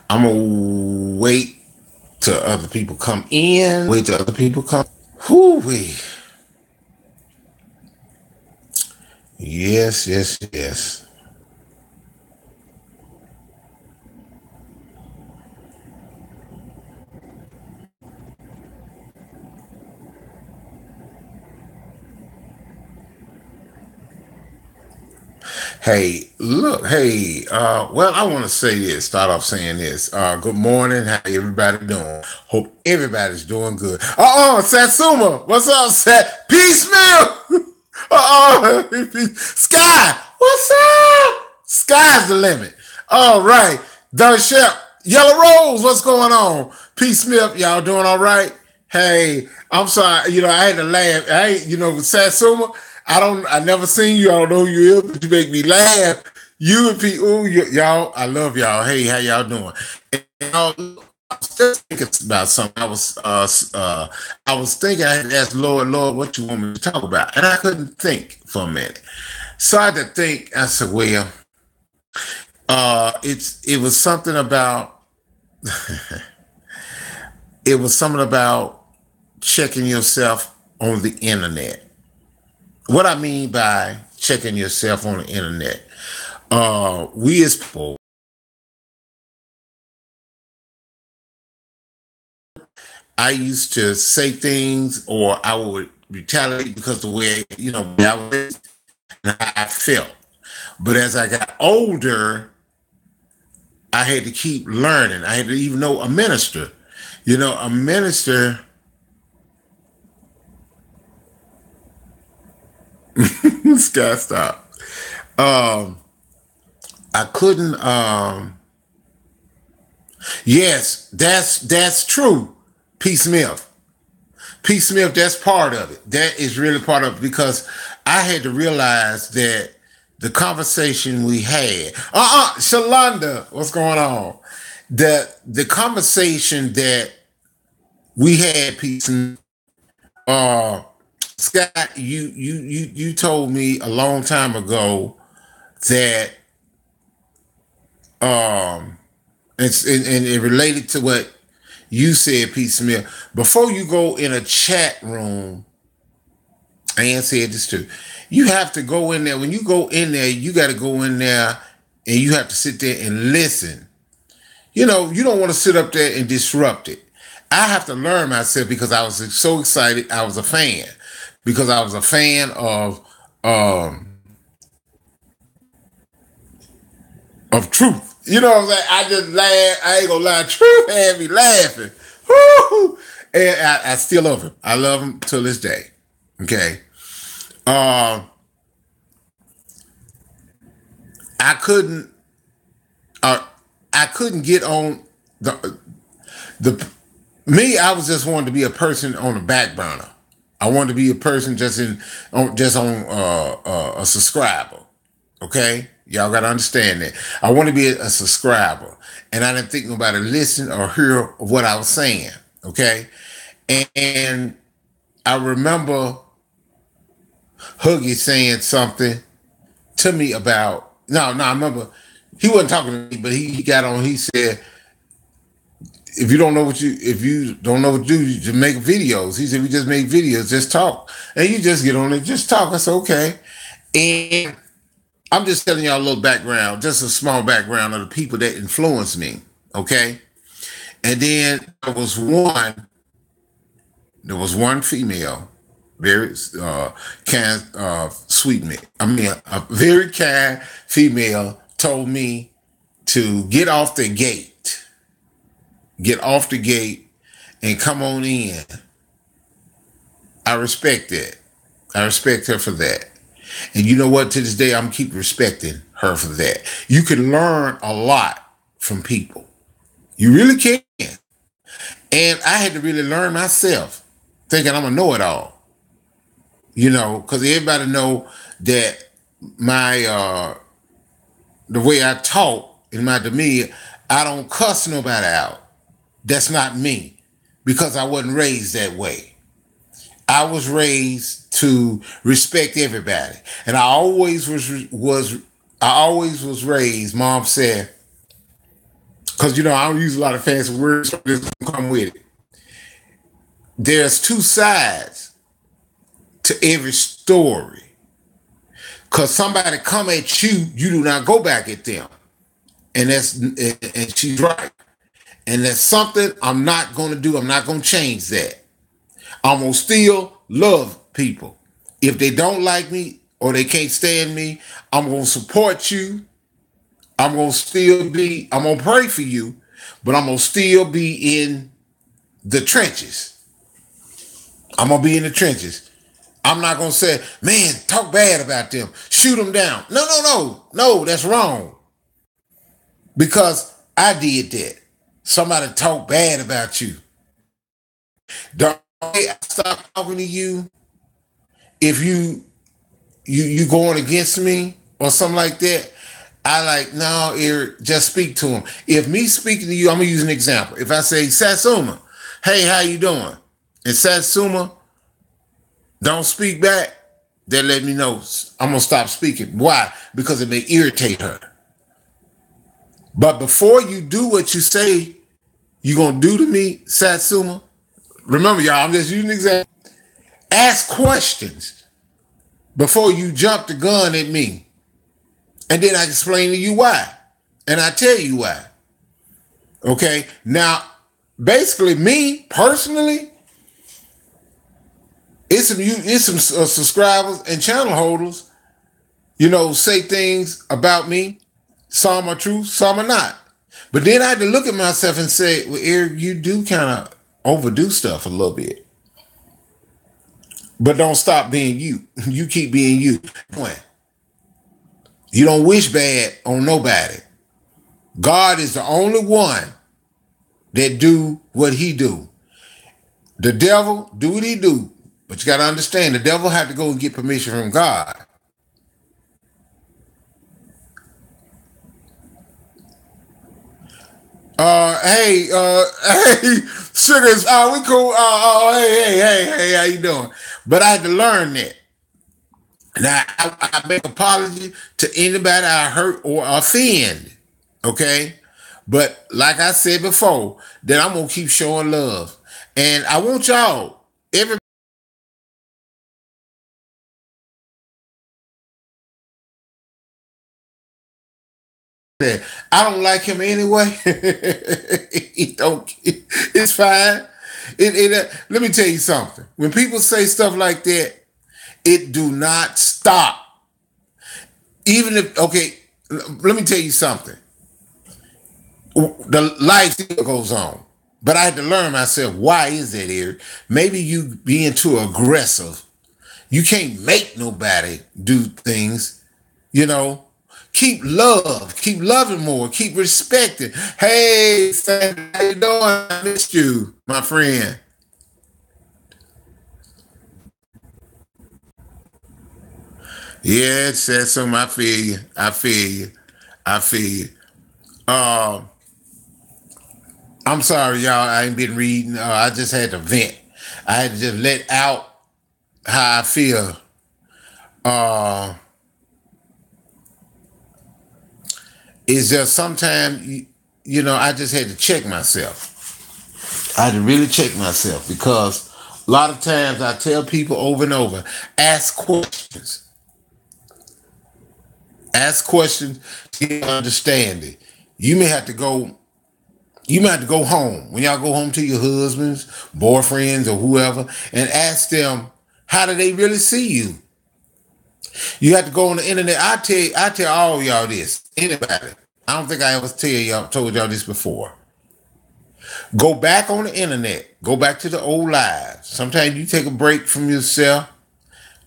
I'm gonna wait till other people come in. Wait till other people come. Whoo wee. Yes, yes, yes. Hey, look, hey, well, I want to say this, start off saying this. Good morning, how everybody doing? Hope everybody's doing good. Satsuma, what's up, Sat? Peace, Mill! Sky, what's up? Sky's the limit. All right, Don Shep, Yellow Rose, what's going on? Peace, Smith, y'all doing all right? Hey, I'm sorry, I had to laugh. Satsuma, I never seen you. I don't know who you is, but you make me laugh. You and people, y'all, I love y'all. Hey, how y'all doing? And, I was just thinking about something. I was thinking I had to ask Lord, what you want me to talk about, and I couldn't think for a minute. So I had to think. I said, well, it was something about checking yourself on the internet. What I mean by checking yourself on the internet, we as people, I used to say things or I would retaliate because the way, I felt. But as I got older, I had to keep learning. I had to even know a minister. A minister, Sky stop. Um, I couldn't. Yes, that's true. P. Smith. P. Smith, that's part of it. That is really part of it because I had to realize that the conversation we had, Shalonda, what's going on? The conversation that we had, P. Smith, uh, Scott, you told me a long time ago that um and it related to what you said, Pete Smith. Before you go in a chat room, Ann said this too. You have to go in there. When you go in there, you got to go in there and you have to sit there and listen. You don't want to sit up there and disrupt it. I have to learn myself because I was so excited. I was a fan because I was a fan of truth. You know what I'm saying? I just laugh. I ain't gonna lie. Truth had me laughing. Woo! And I still love him. I love him till this day. Okay. Um, I couldn't. Uh, I couldn't get on the me. I was just wanting to be a person on the back burner. I wanted to be a person just on a subscriber. Okay, y'all got to understand that. I want to be a subscriber, and I didn't think nobody listen or hear what I was saying. Okay, and I remember Huggy saying something to me about no. I remember he wasn't talking to me, but he got on. He said, if you don't know what to do, you just make videos. He said, we just make videos, just talk, and you just get on it, just talk. I said, okay, and I'm just telling y'all a little background, just a small background of the people that influenced me. Okay. And then there was one female, very kind, sweet me. I mean, a very kind female told me to get off the gate and come on in. I respect that. I respect her for that. And you know what? To this day, I'm keep respecting her for that. You can learn a lot from people. You really can. And I had to really learn myself, thinking I'm a know-it-all. Because everybody know that my the way I talk in my demeanor, I don't cuss nobody out. That's not me because I wasn't raised that way. I was raised to respect everybody, and I always was raised. Mom said, because I don't use a lot of fancy words, so this will come with it. There's two sides to every story. Because somebody come at you, you do not go back at them. And she's right. And that's something I'm not going to do. I'm not going to change that. I'm going to still love people. If they don't like me or they can't stand me, I'm going to support you. I'm going to pray for you, but I'm going to still be in the trenches. I'm going to be in the trenches. I'm not going to say, man, talk bad about them. Shoot them down. No, that's wrong. Because I did that. Somebody talk bad about you. The day I stop talking to you, if you going against me or something like that, I like, no, Eric, just speak to him. If me speaking to you, I'm going to use an example. If I say, Satsuma, hey, how you doing? And Satsuma don't speak back, then let me know I'm going to stop speaking. Why? Because it may irritate her. But before you do what you say you're going to do to me, Satsuma, remember, y'all, I'm just using an example. Ask questions before you jump the gun at me. And then I explain to you why. And I tell you why. Okay? Now, basically, me, personally, it's some subscribers and channel holders, say things about me. Some are true, some are not. But then I had to look at myself and say, well, Eric, you do kind of overdo stuff a little bit. But don't stop being you. You keep being you. You don't wish bad on nobody. God is the only one that do what he do. The devil do what he do. But you got to understand, the devil had to go and get permission from God. Hey, Sugars, we cool. Hey, how you doing? But I had to learn that. Now, I make apology to anybody I hurt or offend, okay? But like I said before, that I'm going to keep showing love. And I want y'all, everybody, I don't like him anyway. It's fine. Let me tell you something. When people say stuff like that, it do not stop. Even if, okay, let me tell you something. The life still goes on. But I had to learn myself, why is that, Eric? Maybe you being too aggressive. You can't make nobody do things, Keep loving more, keep respecting. Hey, Sam, how you doing? I missed you, my friend. Yeah, it says something. I feel you. I'm sorry, y'all. I ain't been reading. I just had to vent. I had to just let out how I feel. It's just sometimes, I just had to check myself. I had to really check myself because a lot of times I tell people over and over, ask questions. Ask questions to get understanding. You may have to go home. When y'all go home to your husbands, boyfriends, or whoever, and ask them, how do they really see you? You have to go on the internet. I tell all y'all this. Anybody. I don't think I ever told y'all this before. Go back on the internet. Go back to the old lives. Sometimes you take a break from yourself.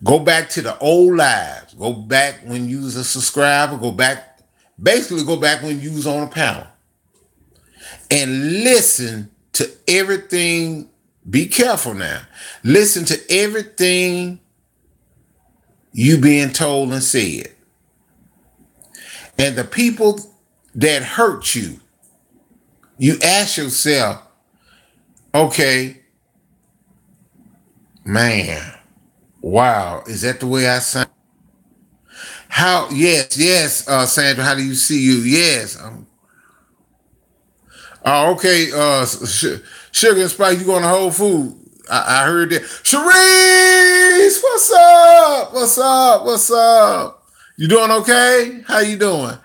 Go back to the old lives. Go back when you was a subscriber. Go back when you was on a panel. And listen to everything. Be careful now. Listen to everything you being told and said. And the people that hurt you, you ask yourself, okay, man, wow, is that the way I sound? Yes, Sandra, how do you see you? Yes. Oh, okay. Sugar and Spice, you going to Whole Food? I heard that. Sharice, what's up? What's up? What's up? You doing okay? How you doing?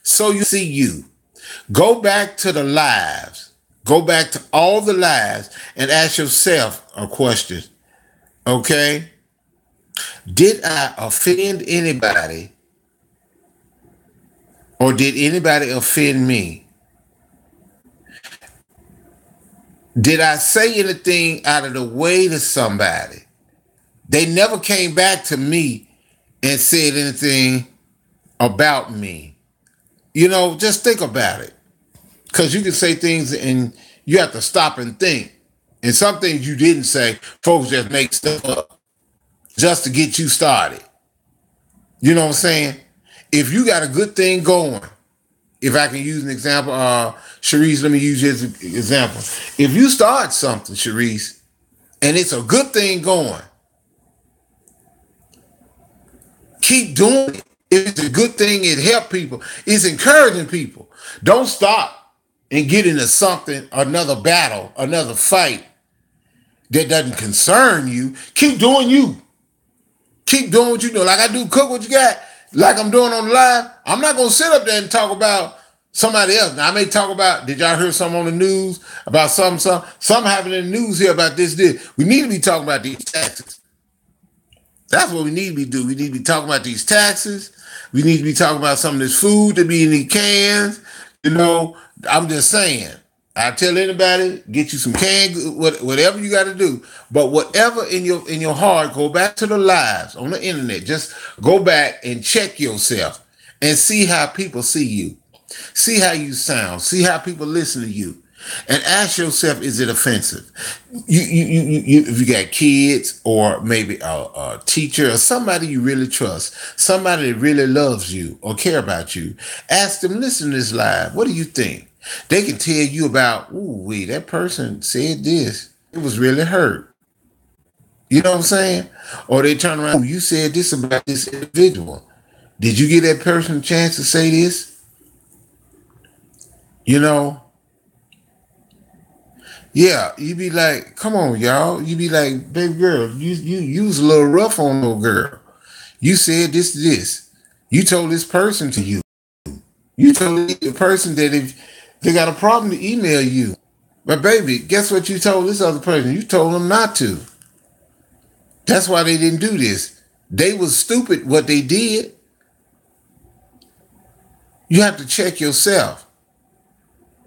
So you see you. Go back to the lives. Go back to all the lives and ask yourself a question. Okay? Did I offend anybody or did anybody offend me? Did I say anything out of the way to somebody? They never came back to me and said anything about me. You know, just think about it. Because you can say things and you have to stop and think. And some things you didn't say, folks just make stuff up just to get you started. You know what I'm saying? If you got a good thing going, if I can use an example, Sharice, let me use this example. If you start something, Sharice, and it's a good thing going, keep doing it. If it's a good thing, it helps people. It's encouraging people. Don't stop and get into something, another battle, another fight that doesn't concern you. Keep doing you. Keep doing what you do. Like I do, cook what you got. Like I'm doing on the live. I'm not going to sit up there and talk about somebody else. Now I may talk about, did y'all hear something on the news about something happening in the news here about this. We need to be talking about these taxes. That's what we need to be doing. We need to be talking about these taxes. We need to be talking about some of this food that be in these cans. You know, I'm just saying. I tell anybody, get you some canned, whatever you got to do. But whatever in your heart, go back to the lives on the internet. Just go back and check yourself and see how people see you. See how you sound. See how people listen to you. And ask yourself, is it offensive? You if you got kids or maybe a teacher or somebody you really trust, somebody that really loves you or care about you, ask them, listen to this live. What do you think? They can tell you about, that person said this. It was really hurt. You know what I'm saying? Or they turn around, you said this about this individual. Did you give that person a chance to say this? You know? Yeah, you be like, come on, y'all. You be like, baby girl, you was a little rough on little girl. You said this. You told this person to you. You told the person that if they got a problem to email you. But baby, guess what you told this other person? You told them not to. That's why they didn't do this. They was stupid what they did. You have to check yourself.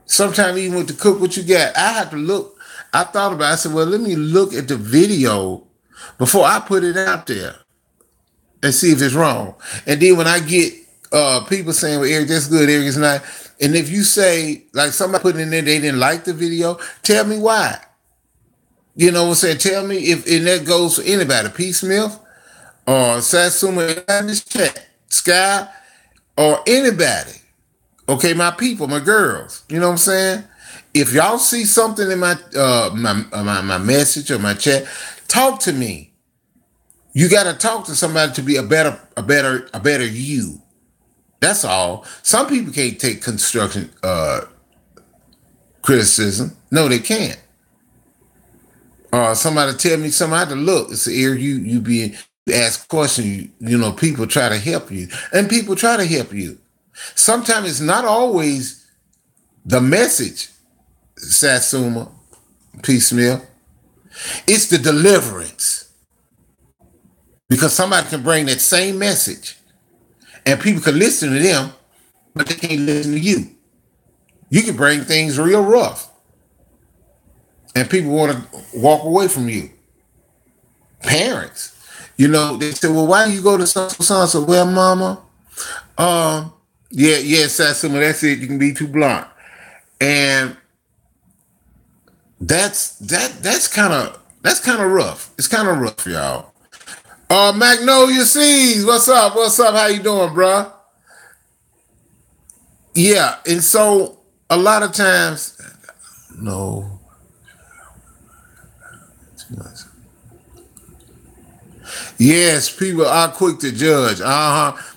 Sometimes even with the cook what you got, I have to look. I thought about it. I said, well, let me look at the video before I put it out there and see if it's wrong. And then when I get people saying, well, Eric, that's good, Eric, it's not. And if you say, like somebody put in there, they didn't like the video, tell me why. You know what I'm saying? Tell me if, and that goes for anybody, P. Smith or Satsuma in this chat, Sky, or anybody. Okay, my people, my girls. You know what I'm saying? If y'all see something in my my message or my chat, talk to me. You got to talk to somebody to be a better you. That's all. Some people can't take construction criticism. No, they can't. Somebody tell me something, I have to look. It's here you ask questions. You know, people try to help you, and people try to help you. Sometimes it's not always the message, Satsuma, P. Smith. It's the deliverance. Because somebody can bring that same message and people can listen to them, but they can't listen to you. You can bring things real rough and people want to walk away from you. Parents, you know, they say, well, why do you go to so-and-so? Well, mama, yeah, Satsuma, that's it. You can be too blunt. And that's kind of rough. It's kind of rough, y'all. Magnolia Seeds, what's up? How you doing, bro? Yeah, and so a lot of times, no. Yes, people are quick to judge.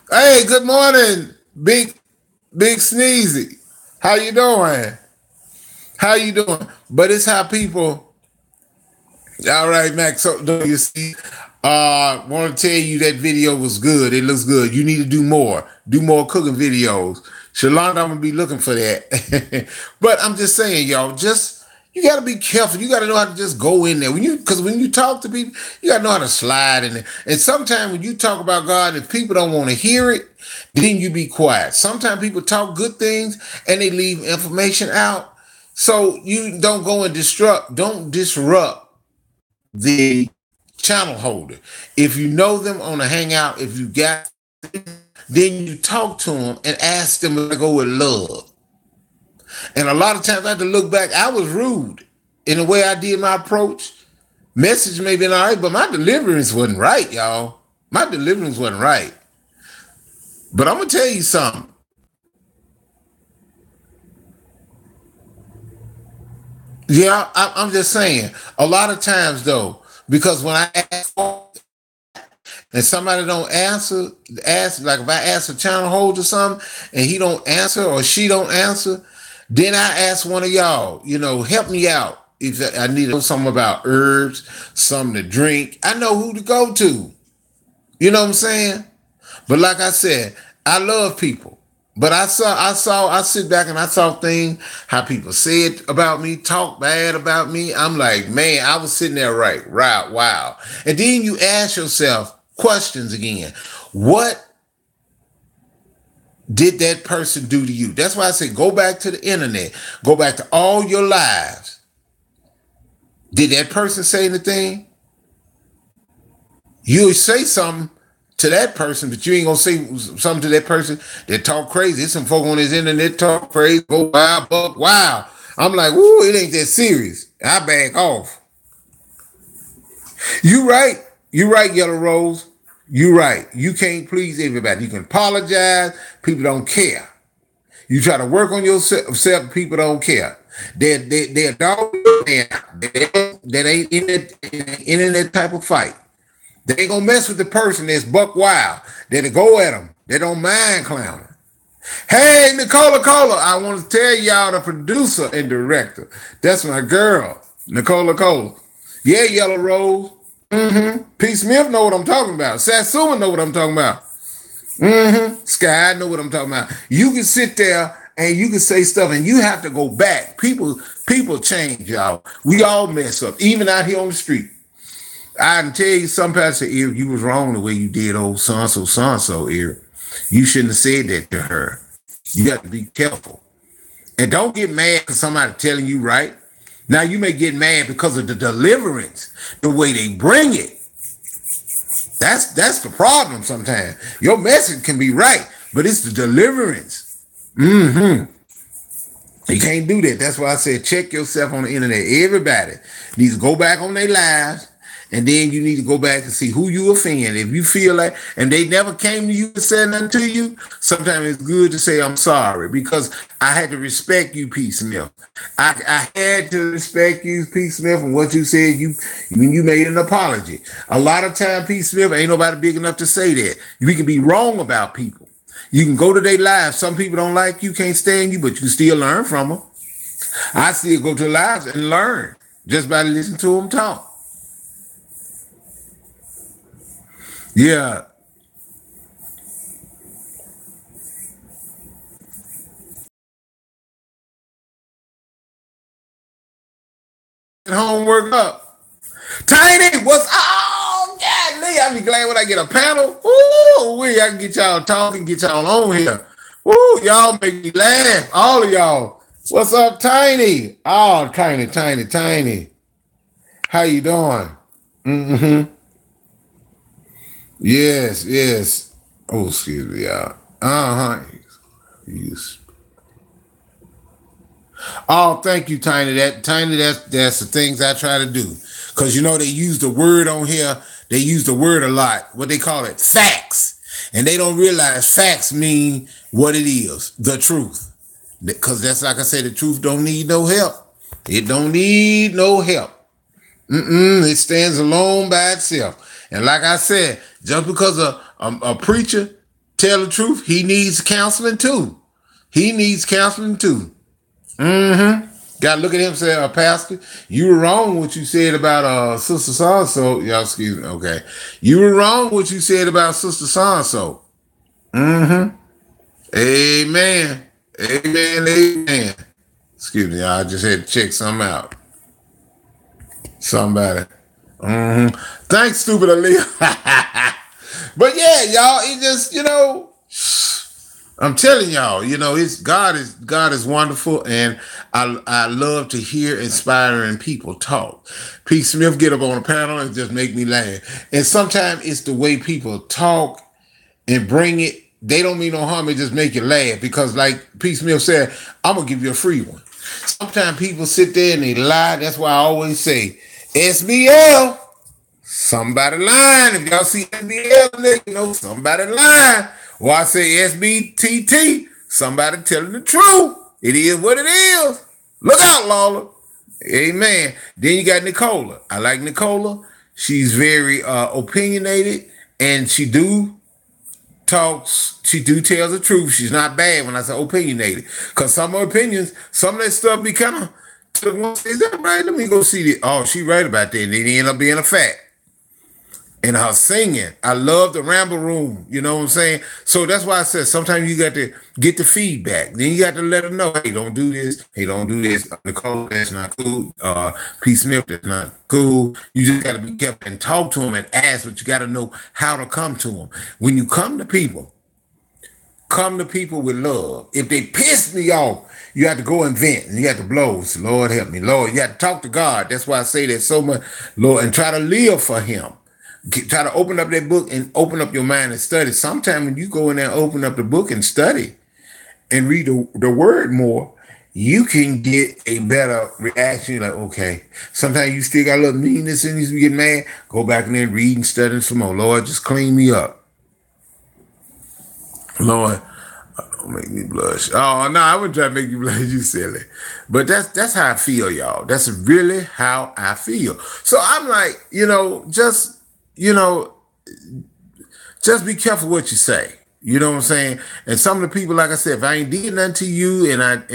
Hey, good morning, Big Sneezy. How you doing? How you doing? But it's how people. All right, Max. So do you see? Want to tell you that video was good. It looks good. You need to do more. Do more cooking videos. Shalonda, I'm gonna be looking for that. But I'm just saying, y'all, just you gotta be careful. You gotta know how to just go in there. Because when you talk to people, you gotta know how to slide in there. And sometimes when you talk about God, if people don't want to hear it, then you be quiet. Sometimes people talk good things and they leave information out. So you don't go and don't disrupt the channel holder. If you know them on a hangout, if you got, then you talk to them and ask them to go with love. And a lot of times I have to look back, I was rude in the way I did my approach. Message may have been all right, but my deliverance wasn't right, y'all. My deliverance wasn't right. But I'm going to tell you something. Yeah, I'm just saying. A lot of times, though, because when I ask and somebody don't ask, like if I ask a channel holder something and he don't answer or she don't answer, then I ask one of y'all, help me out. If I need to know something about herbs, something to drink, I know who to go to. You know what I'm saying? But like I said, I love people. But I sit back and I saw things, how people said about me, talk bad about me. I'm like, man, I was sitting there right, wow. And then you ask yourself questions again. What did that person do to you? That's why I say go back to the internet. Go back to all your lives. Did that person say anything? You'll say something to that person, but you ain't gonna say something to that person that talk crazy. There's some folk on this internet talk crazy, go wild, buck wild. I'm like, ooh, it ain't that serious. I back off. You right, Yellow Rose. You right. You can't please everybody. You can apologize. People don't care. You try to work on yourself. People don't care. They're dog that ain't in that type of fight. They ain't gonna mess with the person that's buck wild. That'll go at them. They don't mind clowning. Hey, Nicola Cola, I want to tell y'all the producer and director. That's my girl, Nicola Cola. Yeah, Yellow Rose. P. Smith know what I'm talking about. Satsuma know what I'm talking about. Sky know what I'm talking about. You can sit there and you can say stuff and you have to go back. People change, y'all. We all mess up, even out here on the street. I can tell you, some people say, you was wrong the way you did old so-and-so, Eric. You shouldn't have said that to her. You got to be careful. And don't get mad because somebody telling you right. Now, you may get mad because of the deliverance, the way they bring it. That's the problem sometimes. Your message can be right, but it's the deliverance. You can't do that. That's why I said check yourself on the internet. Everybody needs to go back on their lives. And then you need to go back and see who you offend. If you feel like, and they never came to you and said nothing to you, sometimes it's good to say, I'm sorry, because I had to respect you, P. Smith. I had to respect you, P. Smith, and what you said, you made an apology. A lot of time, P. Smith, ain't nobody big enough to say that. We can be wrong about people. You can go to their lives. Some people don't like you, can't stand you, but you can still learn from them. I still go to lives and learn just by listening to them talk. Yeah. Homework up. Tiny, what's God, Lee? I be glad when I get a panel. Ooh, I can get y'all talking, get y'all on here. Ooh, y'all make me laugh. All of y'all. What's up, Tiny? Oh, Tiny. How you doing? Yes. Oh, excuse me, y'all. Yes. Oh, thank you, Tiny. That's the things I try to do. Because they use the word on here. They use the word a lot. What they call it, facts. And they don't realize facts mean what it is, the truth. Because that's like I said, the truth don't need no help. It don't need no help. It stands alone by itself. And like I said, just because a preacher tell the truth, he needs counseling too. Got to look at him and say, Pastor, you were wrong what you said about Sister So-and-so. Y'all, excuse me. Okay. You were wrong what you said about Sister So-and-so. Mm-hmm. Amen. Amen. Amen. Excuse me, y'all. I just had to check something out. Somebody. Mm-hmm. Thanks, stupid Aaliyah. But yeah, y'all, it just, I'm telling y'all, it's God is wonderful, and I love to hear inspiring people talk. Pete Smith get up on a panel and just make me laugh. And sometimes it's the way people talk and bring it. They don't mean no harm, it just make you laugh. Because like Pete Smith said, I'm gonna give you a free one. Sometimes people sit there and they lie. That's why I always say, SBL, somebody lying. If y'all see SBL, somebody lying. Or I say SBTT, somebody telling the truth. It is what it is. Look out, Lola. Amen. Then you got Nicola. I like Nicola. She's very opinionated, and she tells the truth. She's not bad when I say opinionated. Because some of her opinions, some of that stuff be kind of, is that right? Let me go see it. Oh, she right about that. And it end up being a fact. And her singing, I love the Ramble Room. You know what I'm saying? So that's why I said sometimes you got to get the feedback. Then you got to let them know, hey, don't do this. Hey, don't do this. Nicole, that's not cool. Pete Smith, that's not cool. You just got to be careful and talk to them and ask, but you got to know how to come to them. When you come to people with love. If they piss me off, you have to go and vent, and you have to blow. So, Lord, help me. Lord, you have to talk to God. That's why I say that so much, Lord, and try to live for him. Try to open up that book and open up your mind and study. Sometimes when you go in there and open up the book and study and read the word more, you can get a better reaction. You're like, okay, sometimes you still got a little meanness in you, you get mad, go back in there and read and study some more. Lord, just clean me up. Lord, don't make me blush. Oh, no, I wouldn't try to make you blush, you silly. But that's how I feel, y'all. That's really how I feel. So I'm like, just be careful what you say. You know what I'm saying? And some of the people, like I said, if I ain't did nothing to you and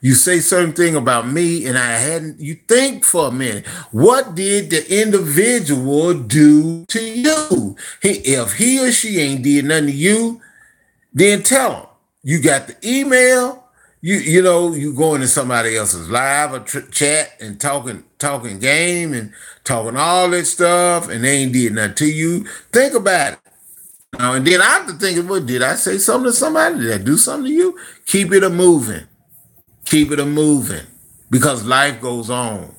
you say certain thing about me and I hadn't, you think for a minute, what did the individual do to you? If he or she ain't did nothing to you, then tell them. You got the email, you going to somebody else's live or chat and talking game and talking all that stuff, and they ain't did nothing to you. Think about it. And then I have to think, well, did I say something to somebody? Did I do something to you? Keep it a moving. Keep it a moving. Because life goes on.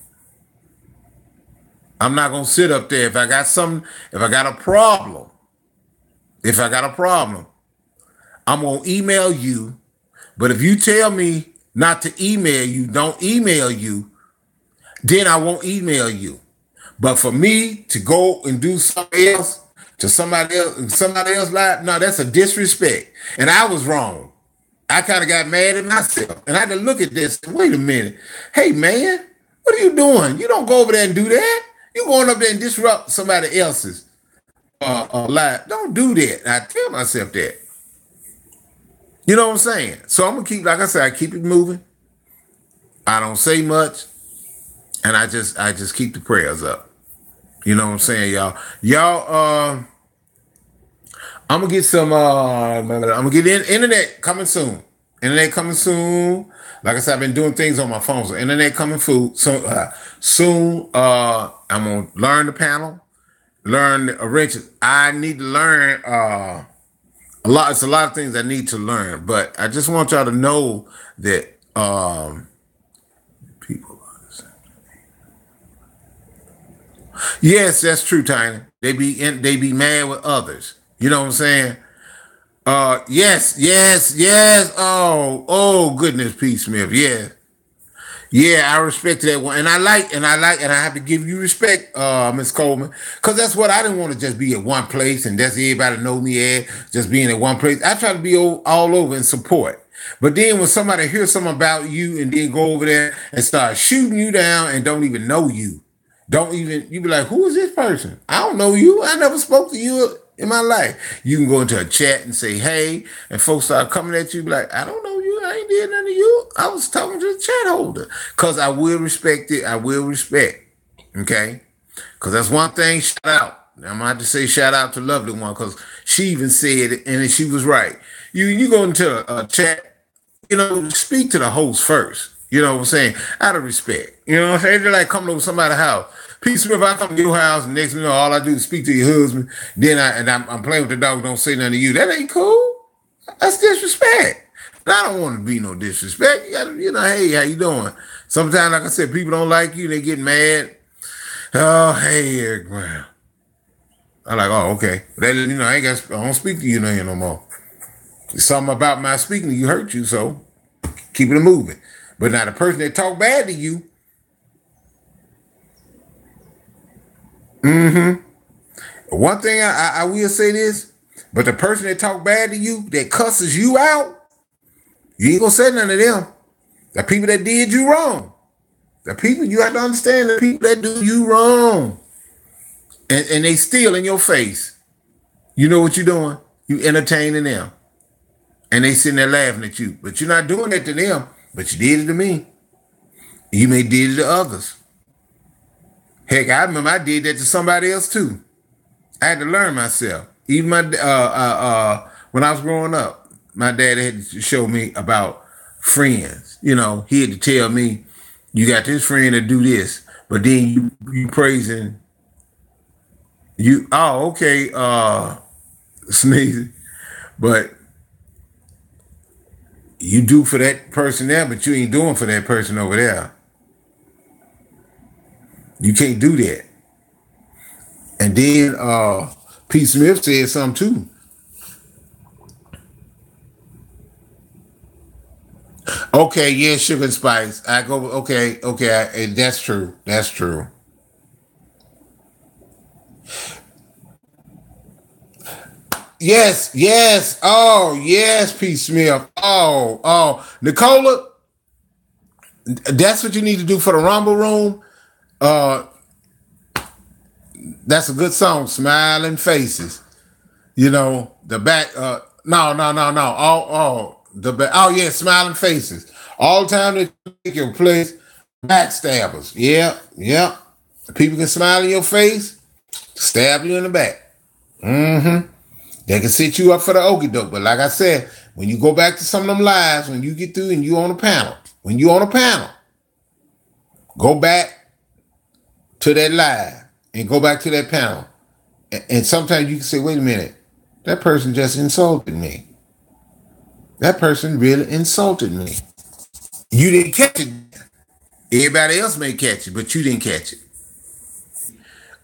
I'm not going to sit up there. If I got a problem, I'm going to email you. But if you tell me not to email you, don't email you, then I won't email you. But for me to go and do something else to somebody else live, no, that's a disrespect. And I was wrong. I kind of got mad at myself. And I had to look at this. Wait a minute. Hey, man, what are you doing? You don't go over there and do that. You going up there and disrupt somebody else's life. Don't do that. I tell myself that. You know what I'm saying? So I'm going to keep, like I said, I keep it moving. I don't say much. And I just keep the prayers up. You know what I'm saying, y'all? Y'all, I'm going to get some, I'm going to get internet coming soon. Internet coming soon. Like I said, I've been doing things on my phone. So internet coming soon. I'm going to learn the panel, learn the arrangements. I need to learn it's a lot of things I need to learn, but I just want y'all to know that people understand. Yes, that's true, Tiny. They be mad with others. You know what I'm saying? Yes. Oh, goodness, Pete Smith. Yeah. Yeah, I respect that one. And I have to give you respect, Miss Coleman, because that's what I didn't want to just be at one place and that's everybody know me at, just being at one place. I try to be all over and support. But then when somebody hears something about you and then go over there and start shooting you down and don't even know you, you be like, who is this person? I don't know you. I never spoke to you in my life. You can go into a chat and say, hey, and folks start coming at you, be like, I don't know you. I ain't did nothing to you. I was talking to the chat holder. Because I will respect it. I will respect. Okay? Because that's one thing, shout out. I'm going to have to say shout out to Lovely One because she even said it and she was right. You go into a chat, speak to the host first. You know what I'm saying? Out of respect. You know what I'm saying? They're like coming over somebody's house. Pete Smith, I come to your house and next thing you know, all I do is speak to your husband. Then I'm playing with the dog, don't say nothing to you. That ain't cool. That's disrespect. And I don't want to be no disrespect. You gotta, hey, how you doing? Sometimes, like I said, people don't like you. They get mad. Oh, hey, Eric Brown. I'm like, oh, okay. I don't speak to you no more. Something about my speaking to you hurt you, so keep it moving. But now the person that talk bad to you, one thing I will say this, but the person that talk bad to you, that cusses you out, you ain't gonna say none of them. The people that did you wrong. The people, you have to understand the people that do you wrong. And they still in your face. You know what you're doing? You entertaining them. And they sitting there laughing at you. But you're not doing that to them. But you did it to me. You may did it to others. Heck, I remember I did that to somebody else too. I had to learn myself. Even when I was growing up, my dad had to show me about friends. He had to tell me, you got this friend to do this, but then you praising you. Oh, okay, sneezing, but you do for that person there, but you ain't doing for that person over there. You can't do that. And then Pete Smith said something too. Okay, yeah, Sugar and Spice. I go, okay, that's true. That's true. Yes. Oh, yes, Pete Smith. Oh. Nicola, that's what you need to do for the Rumble Room. That's a good song, Smiling Faces. The back, no. The back, oh yeah, Smiling Faces. All the time they take your place, backstabbers. Yeah. People can smile in your face, stab you in the back. They can set you up for the okie doke. But like I said, when you go back to some of them lives, when you get through and you on a panel, go back to that live and go back to that panel. And sometimes you can say, wait a minute, that person just insulted me. That person really insulted me. You didn't catch it. Everybody else may catch it, but you didn't catch it.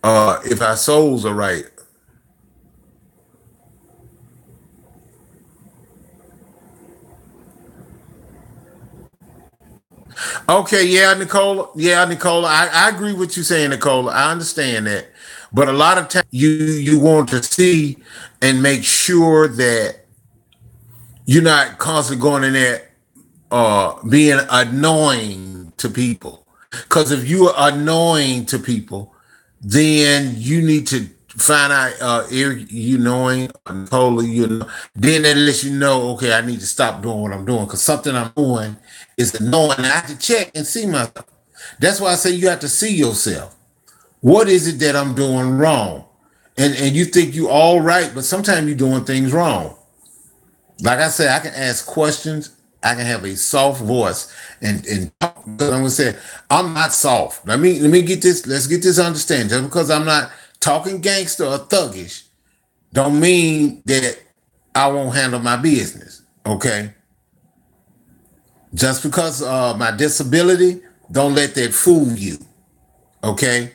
If our souls are right. Okay, yeah, Nicola. I agree with you saying, Nicola. I understand that. But a lot of times you want to see and make sure that you're not constantly going in there being annoying to people. Because if you are annoying to people, then you need to find out you knowing, totally, then that lets you know, okay, I need to stop doing what I'm doing because something I'm doing is annoying. I have to check and see myself. That's why I say you have to see yourself. What is it that I'm doing wrong? And you think you all right, but sometimes you're doing things wrong. Like I said, I can ask questions. I can have a soft voice and talk. I'm gonna say I'm not soft. Let me get this. Let's get this understanding. Just because I'm not talking gangster or thuggish, don't mean that I won't handle my business. Okay. Just because my disability, don't let that fool you. Okay.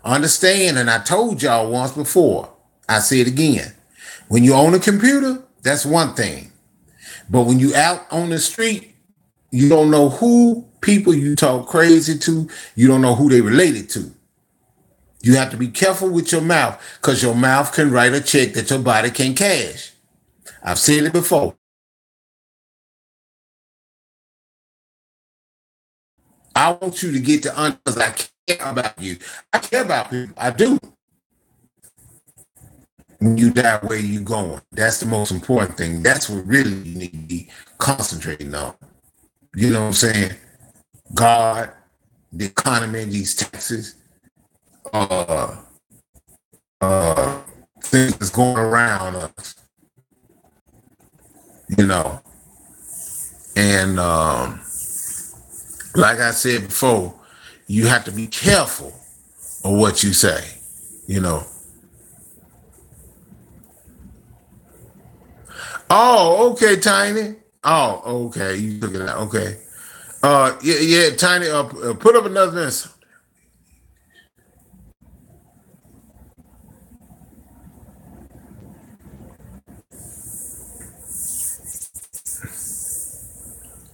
Understand, and I told y'all once before. I say it again. When you own a computer, that's one thing. But when you out on the street, you don't know who people you talk crazy to. You don't know who they related to. You have to be careful with your mouth because your mouth can write a check that your body can cash. I've said it before. I want you to get to because I care about you. I care about people. I do. When you die, where you going? That's the most important thing. That's what really you need to be concentrating on. You know what I'm saying? God, the economy, these taxes, uh, uh, things that's going around us, you know. And like I said before, you have to be careful of what you say, you know. Oh, okay, Tiny. Oh, okay, you took it out. Okay. Yeah, yeah, Tiny. Put up another message.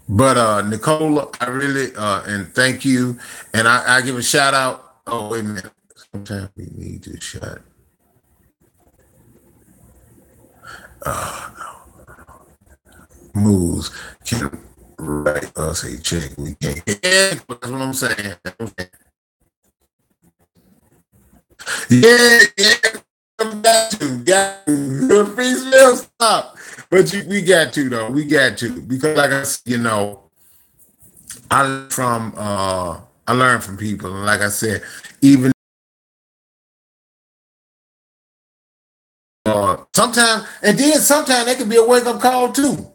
But Nicola, I really and thank you, and I give a shout out. Oh wait a minute. Sometimes we need to shut. Moves can write us a check. We can't. Yeah, that's what I'm saying. Yeah, yeah. Got to. Good piece will stop. But we got to though. We got to because like I said, you know, I learn from people, and like I said, even sometimes, and then sometimes that can be a wake up call too.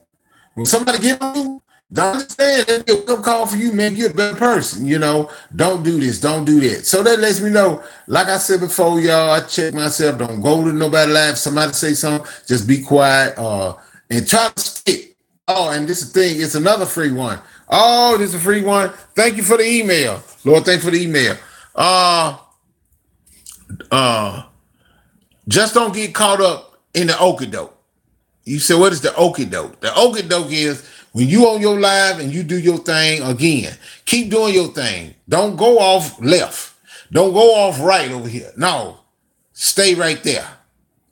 When somebody get on you, don't understand that be a wake up call for you, man. You're a better person, you know. Don't do this, don't do that. So that lets me know, like I said before, y'all, I check myself. Don't go to nobody live. Somebody say something, just be quiet, and try to stick. Oh, and this is the thing, it's another free one. Oh, this is a free one. Thank you for the email. Lord, thank you for the email. Uh uh just don't get caught up in the okie doke. You said, what is the okie doke? The okie doke is when you on your live and you do your thing again. Keep doing your thing. Don't go off left. Don't go off right over here. No, stay right there.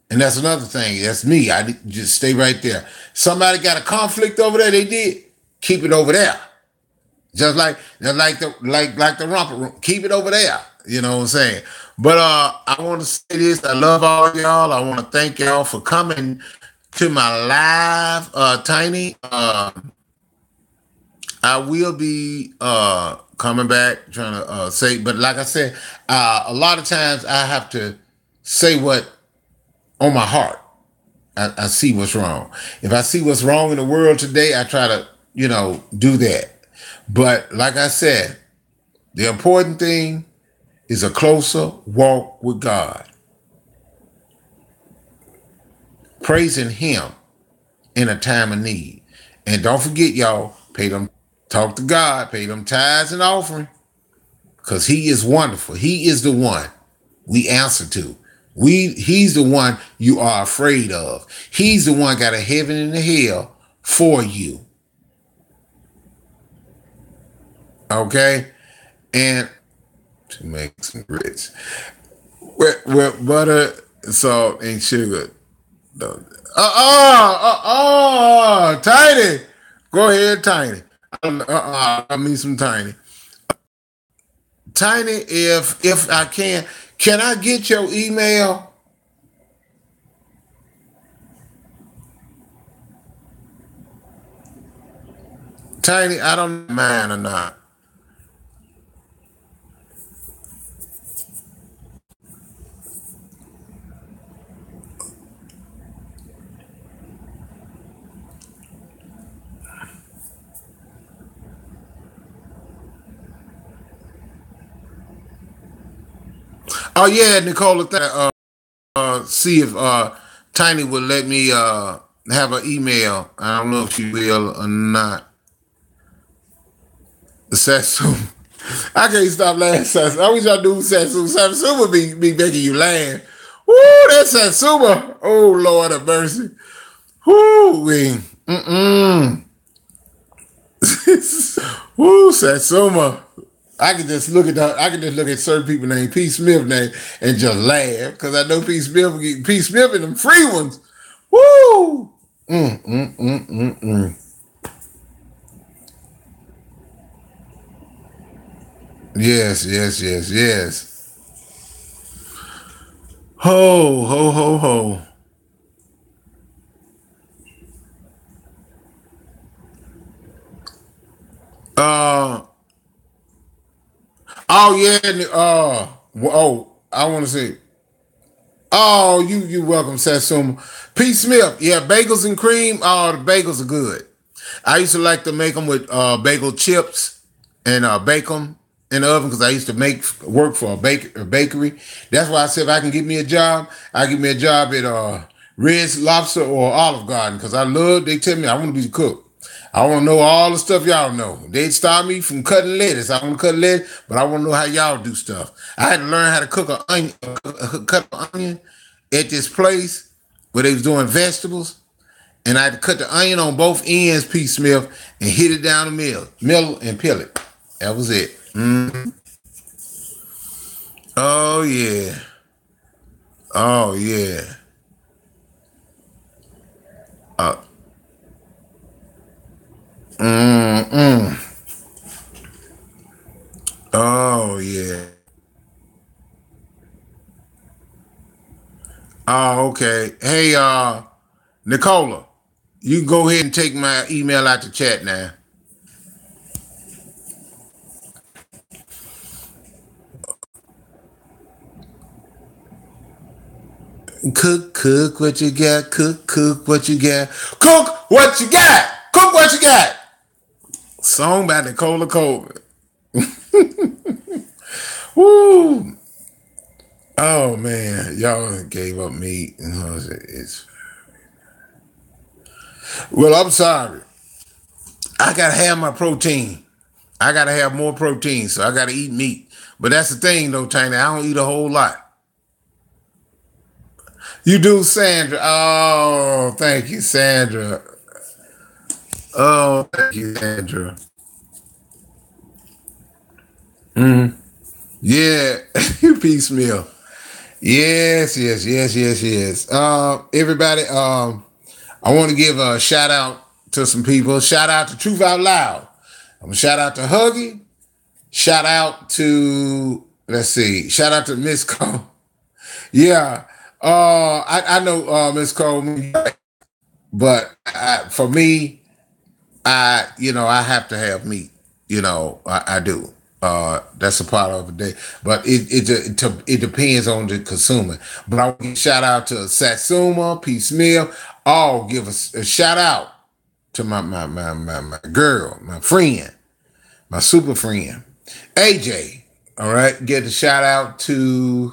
And that's another thing. That's me. I just stay right there. Somebody got a conflict over there. They did. Keep it over there. Just like the romper room. Keep it over there. You know what I'm saying? But I want to say this. I love all y'all. I want to thank y'all for coming to my live, Tiny. I will be coming back trying to say, but like I said, a lot of times I have to say what on my heart. I see what's wrong. If I see what's wrong in the world today, I try to, do that. But like I said, the important thing is a closer walk with God, praising Him in a time of need. And don't forget, y'all, talk to God, pay them tithes and offering, because He is wonderful. He is the one we answer to. He's the one you are afraid of. He's the one got a heaven and a hell for you. Okay? And to make some grits. With butter, salt, and sugar. Tiny. Go ahead, Tiny. I mean some Tiny. Tiny, if I can I get your email? Tiny, I don't mind or not. Oh yeah, Nicola, see if Tiny would let me have an email. I don't know if she will or not. Satsuma. I can't stop laughing. Satsuma. I wish I knew Satsuma. Satsuma be making you laugh. Woo, that's Satsuma. Oh Lord have mercy. Woo, we. Mm-mm. Woo, Satsuma. I can just look at that. I can just look at certain people named P. Smith name and just laugh because I know P. Smith and them free ones. Woo! Yes, yes, yes, yes. Ho, ho, ho, ho. Uh, oh yeah. I want to say. Oh, you welcome, Satsuma. P. Smith. Yeah, bagels and cream. Oh, the bagels are good. I used to like to make them with bagel chips and bake them in the oven because I used to work for a bakery. That's why I said if I can get me a job, I get me a job at Red's Lobster or Olive Garden because they tell me I want to be the cook. I want to know all the stuff y'all know. They'd stop me from cutting lettuce. I want to cut lettuce, but I want to know how y'all do stuff. I had to learn how to cook an onion, cut an onion at this place where they was doing vegetables. And I had to cut the onion on both ends, P. Smith, and hit it down the middle and peel it. That was it. Mm. Oh, yeah. Oh, yeah. Uh, mm. Oh, yeah. Oh, okay. Hey, Nicola, you go ahead and take my email out the chat now. Cook what you got. Cook what you got. Cook what you got. Cook what you got. Song by Nicola Coleman. Woo. Oh man, y'all gave up meat. Well, I'm sorry. I gotta have my protein. I gotta have more protein, so I gotta eat meat. But that's the thing, though, Tiny. I don't eat a whole lot. You do, Sandra. Oh, thank you, Sandra. Oh, thank you, Sandra. Yeah, you piecemeal. Yes. Everybody, I want to give a shout out to some people. Shout out to Truth Out Loud. I'm gonna shout out to Huggy. Shout out to Shout out to Miss Cole. Yeah. I know Miss Cole, but for me, I have to have meat. I do. That's a part of the day, but it depends on the consumer. But I want to shout out to Satsuma, P. Smith. I'll give a shout out to my girl, my friend, my super friend, AJ. All right, get a shout out to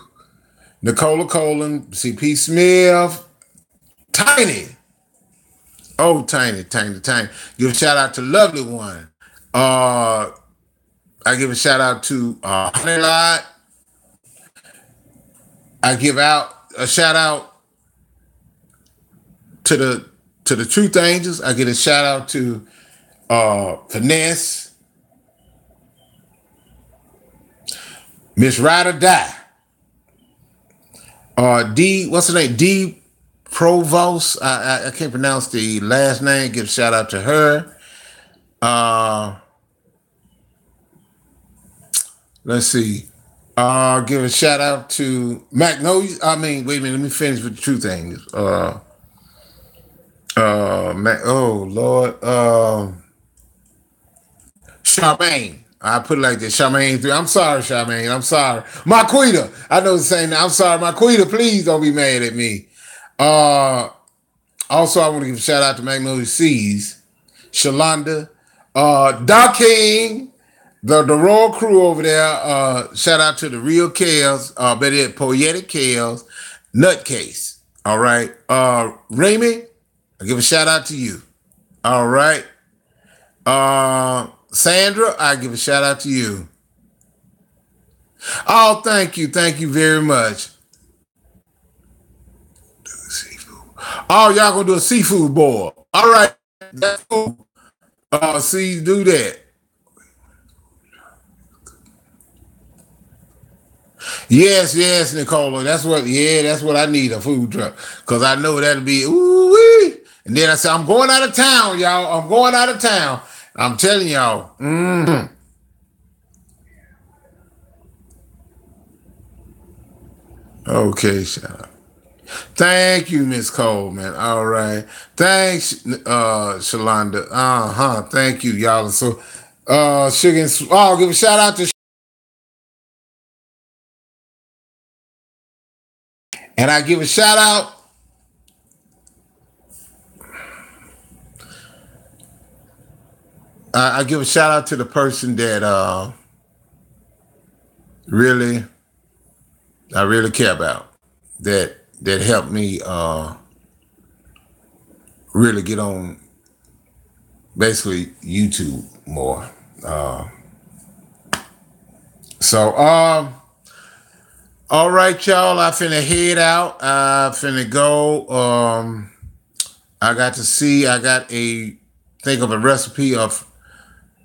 Nicola Colin, C.P. Smith, Tiny. Oh, Tiny. Give a shout out to Lovely One. I give a shout out to Honey Lot. I give out a shout out to the Truth Angels. I give a shout out to Finesse, Miss Ride or Die. D, what's her name? D Provost. I can't pronounce the last name. Give a shout out to her. Let's see. Give a shout out to Magnolia. Wait a minute. Let me finish with the Truth Angels. Oh Lord. Charmaine. I put it like this. Charmaine 3. I'm sorry, Charmaine. I'm sorry. Marquita. I know the same. I'm sorry, Marquita. Please don't be mad at me. Also, I want to give a shout out to Magnolia Seas, Shalonda, Doc King, the Royal Crew over there. Shout out to the Real Kales, Poetic Kales, Nutcase. All right. Raymond, I give a shout out to you. All right. Sandra, I give a shout out to you. Oh, thank you very much. Oh, y'all gonna do a seafood boil. All right, that's cool. See, do that. Yes, Nicola. That's what I need, a food truck. Cause I know that'll be ooh-wee. And then I said, I'm going out of town, y'all. I'm going out of town. I'm telling y'all. Mm-hmm. Okay, shut up. Thank you, Miss Coleman. All right. Thanks, Shalonda. Thank you, y'all. So Sugar and oh, give a shout out to, and I give a shout out. I give a shout out to the person that really I really care about, that helped me really get on basically YouTube more. So all right, y'all. I finna head out. I finna go. I got a think of a recipe of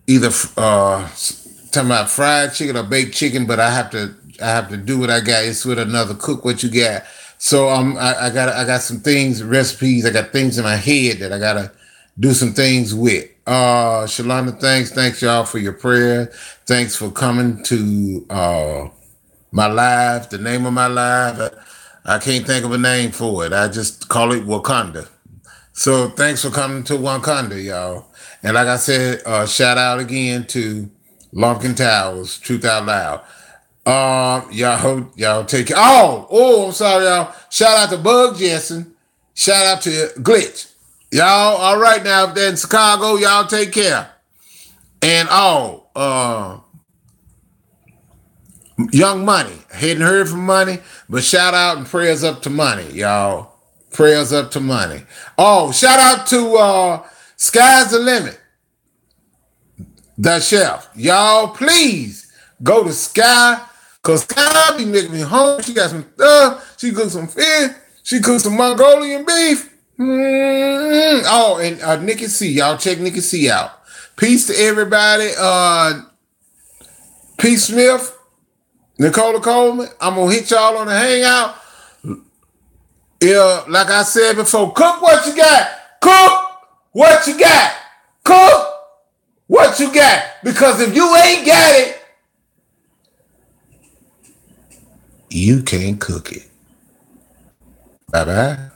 either talking about fried chicken or baked chicken, but I have to do what I got. It's with another cook what you got. So I got some things, recipes. I got things in my head that I gotta do some things with. Shalonda, thanks y'all for your prayer. Thanks for coming to my live. The name of my live, I can't think of a name for it. I just call it Wakanda. So thanks for coming to Wakanda, y'all. And like I said, shout out again to Lumpkin Towers, Truth Out Loud. Y'all take care. I'm sorry, y'all. Shout out to Bug Jensen. Shout out to Glitch. Y'all, all right now, if they're in Chicago, y'all take care. And Young Money. Hadn't heard from Money, but shout out and prayers up to Money, y'all. Prayers up to Money. Oh, shout out to Sky's the Limit, the chef. Y'all, please go to Sky, because Sky be making me hungry. She got some stuff. She cooked some fish. She cooked some Mongolian beef. Oh, and Nikki C. Y'all check Nikki C out. Peace to everybody. Pete Smith, Nicola Coleman. I'm going to hit y'all on the hangout. Yeah, like I said before, cook what you got. Cook what you got. Cook what you got. Because if you ain't got it, you can't cook it. Bye-bye.